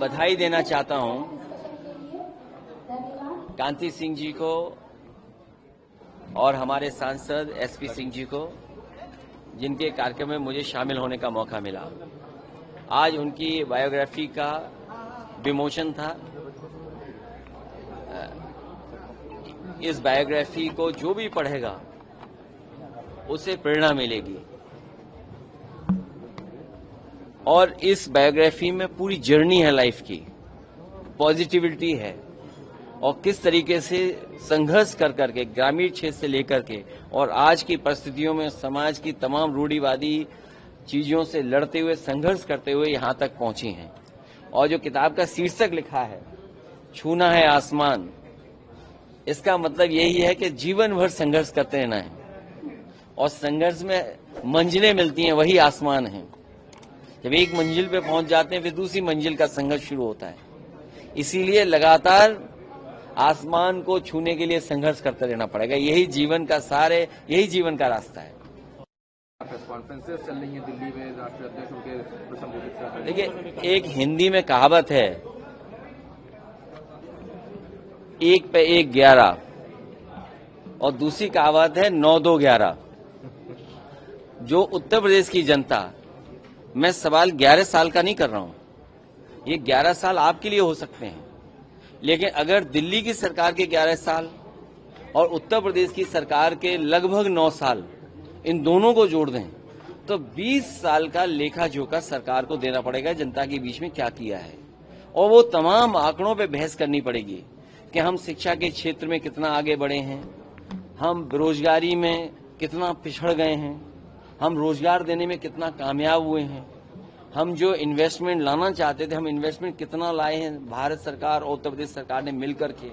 बधाई देना चाहता हूं कांति सिंह जी को और हमारे सांसद एसपी सिंह जी को, जिनके कार्यक्रम में मुझे शामिल होने का मौका मिला। आज उनकी बायोग्राफी का विमोचन था। इस बायोग्राफी को जो भी पढ़ेगा उसे प्रेरणा मिलेगी और इस बायोग्राफी में पूरी जर्नी है लाइफ की, पॉजिटिविटी है और किस तरीके से संघर्ष कर करके ग्रामीण क्षेत्र से लेकर के और आज की परिस्थितियों में समाज की तमाम रूढ़िवादी चीजों से लड़ते हुए, संघर्ष करते हुए यहां तक पहुंची हैं। और जो किताब का शीर्षक लिखा है, छूना है आसमान, इसका मतलब यही है कि जीवन भर संघर्ष करते रहना है और संघर्ष में मंजिलें मिलती हैं, वही आसमान है। जब एक मंजिल पे पहुंच जाते हैं फिर दूसरी मंजिल का संघर्ष शुरू होता है। इसीलिए लगातार आसमान को छूने के लिए संघर्ष करते रहना पड़ेगा। यही जीवन का सार है, यही जीवन का रास्ता है। कॉन्फ्रेंसेस चल रही हैं दिल्ली में, राष्ट्रीय अध्यक्ष उनके संबोधित कर रहे हैं। देखिए, एक हिंदी में कहावत है, 1 पे 1 11 और दूसरी कहावत है 9 2 11। जो उत्तर प्रदेश की जनता, मैं सवाल 11 साल का नहीं कर रहा हूं, ये 11 साल आपके लिए हो सकते हैं, लेकिन अगर दिल्ली की सरकार के 11 साल और उत्तर प्रदेश की सरकार के लगभग 9 साल, इन दोनों को जोड़ दें तो 20 साल का लेखा जोखा सरकार को देना पड़ेगा जनता के बीच में क्या किया है। और वो तमाम आंकड़ों पे बहस करनी पड़ेगी कि हम शिक्षा के क्षेत्र में कितना आगे बढ़े हैं, हम बेरोजगारी में कितना पिछड़ गए हैं, हम रोजगार देने में कितना कामयाब हुए हैं, हम जो इन्वेस्टमेंट लाना चाहते थे हम इन्वेस्टमेंट कितना लाए हैं, भारत सरकार और उत्तर प्रदेश सरकार ने मिलकर के।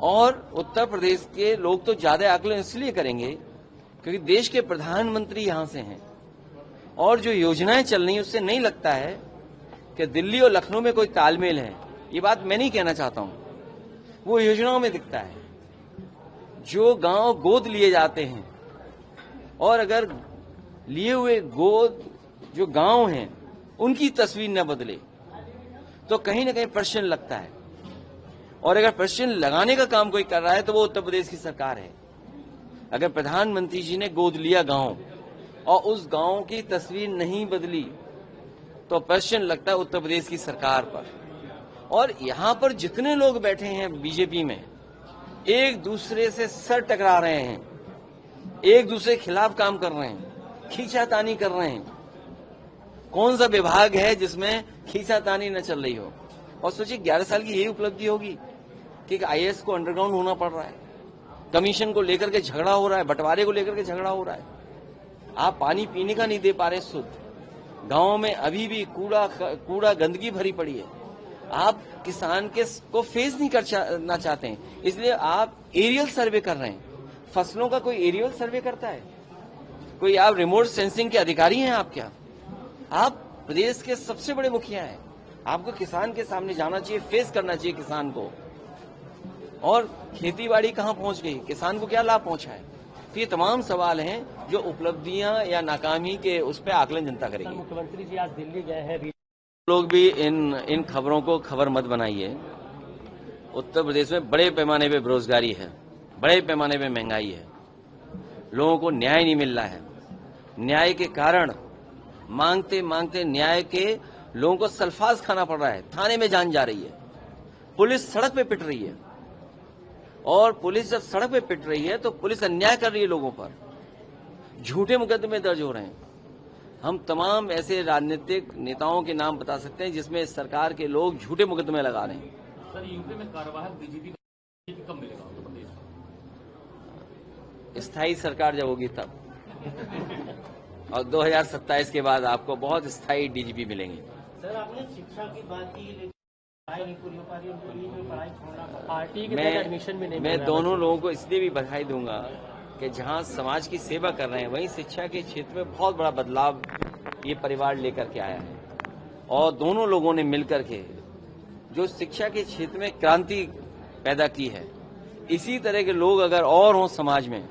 और उत्तर प्रदेश के लोग तो ज्यादा आकलन इसलिए करेंगे क्योंकि देश के प्रधानमंत्री यहां से हैं और जो योजनाएं चल रही हैं उससे नहीं लगता है कि दिल्ली और लखनऊ में कोई तालमेल है। ये बात मैं नहीं कहना चाहता हूं, वो योजनाओं में दिखता है। जो गांव गोद लिए जाते हैं और अगर लिए हुए गोद जो गांव हैं उनकी तस्वीर न बदले तो कहीं ना कहीं प्रश्न लगता है। और अगर प्रश्न लगाने का काम कोई कर रहा है तो वो उत्तर प्रदेश की सरकार है। अगर प्रधानमंत्री जी ने गोद लिया गांव और उस गांव की तस्वीर नहीं बदली तो प्रश्न लगता है उत्तर प्रदेश की सरकार पर। और यहां पर जितने लोग बैठे हैं बीजेपी में, एक दूसरे से सर टकरा रहे हैं, एक दूसरे के खिलाफ काम कर रहे हैं, खींचातानी कर रहे हैं। कौन सा विभाग है जिसमें खींचातानी न चल रही हो। और सोचिए 11 साल की यही उपलब्धि होगी कि आईएएस को अंडरग्राउंड होना पड़ रहा है, कमीशन को लेकर के झगड़ा हो रहा है, बंटवारे को लेकर के झगड़ा हो रहा है, आप पानी पीने का नहीं दे पा रहे शुद्ध, गांव में अभी भी कूड़ा गंदगी भरी पड़ी है, आप किसान को फेस नहीं करना चाहते हैं, इसलिए आप एरियल सर्वे कर रहे हैं। फसलों का कोई एरियल सर्वे करता है? कोई आप रिमोट सेंसिंग के अधिकारी हैं? आप क्या? आप प्रदेश के सबसे बड़े मुखिया हैं, आपको किसान के सामने जाना चाहिए, फेस करना चाहिए किसान को। और खेतीबाड़ी कहां पहुंच गई, किसान को क्या लाभ पहुंचा है? तो ये तमाम सवाल हैं जो उपलब्धियां या नाकामी के उस पर आकलन जनता करेगी। मुख्यमंत्री जी आज दिल्ली गए हैं, लोग भी इन खबरों को खबर मत बनाइए। उत्तर प्रदेश में बड़े पैमाने पे बेरोजगारी है, बड़े पैमाने पे महंगाई है, लोगों को न्याय नहीं मिल रहा है। न्याय के कारण मांगते मांगते न्याय के लोगों को सल्फास खाना पड़ रहा है, थाने में जान जा रही है, पुलिस सड़क पे पिट रही है। और पुलिस जब सड़क पे पिट रही है तो पुलिस अन्याय कर रही है लोगों पर, झूठे मुकदमे दर्ज हो रहे हैं। हम तमाम ऐसे राजनीतिक नेताओं के नाम बता सकते हैं जिसमें सरकार के लोग झूठे मुकदमे लगा रहे हैं। सर, यूपी में कार्यवाहक डीजीपी कब मिलेगा उत्तर प्रदेश में? स्थायी सरकार जब होगी तब और 2027 के बाद आपको बहुत स्थायी डीजीपी मिलेंगे। सर, आपने शिक्षा की बात की, पढ़ाई नहीं पूरी हो पा रही, उनको बीच में पढ़ाई छोड़ना पड़ा। पार्टी के तहत एडमिशन भी नहीं मिल रहा मैं दोनों लोगों को इसलिए भी बधाई दूंगा कि जहां समाज की सेवा कर रहे हैं वहीं शिक्षा के क्षेत्र में बहुत बड़ा बदलाव ये परिवार लेकर के आया है। और दोनों लोगों ने मिलकर के जो शिक्षा के क्षेत्र में क्रांति पैदा की है, इसी तरह के लोग अगर और हों समाज में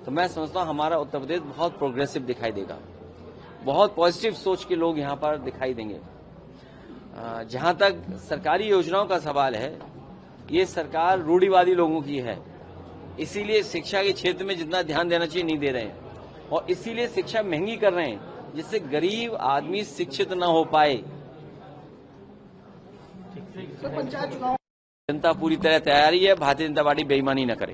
तो मैं समझता हूं हमारा उत्तर प्रदेश बहुत प्रोग्रेसिव दिखाई देगा, बहुत पॉजिटिव सोच के लोग यहां पर दिखाई देंगे। जहां तक सरकारी योजनाओं का सवाल है, ये सरकार रूढ़िवादी लोगों की है, इसीलिए शिक्षा के क्षेत्र में जितना ध्यान देना चाहिए नहीं दे रहे हैं और इसीलिए शिक्षा महंगी कर रहे हैं, जिससे गरीब आदमी शिक्षित न हो पाए। पंचायत चुनाव जनता पूरी तरह तैयारी है, भारतीय जनता पार्टी बेईमानी न करे।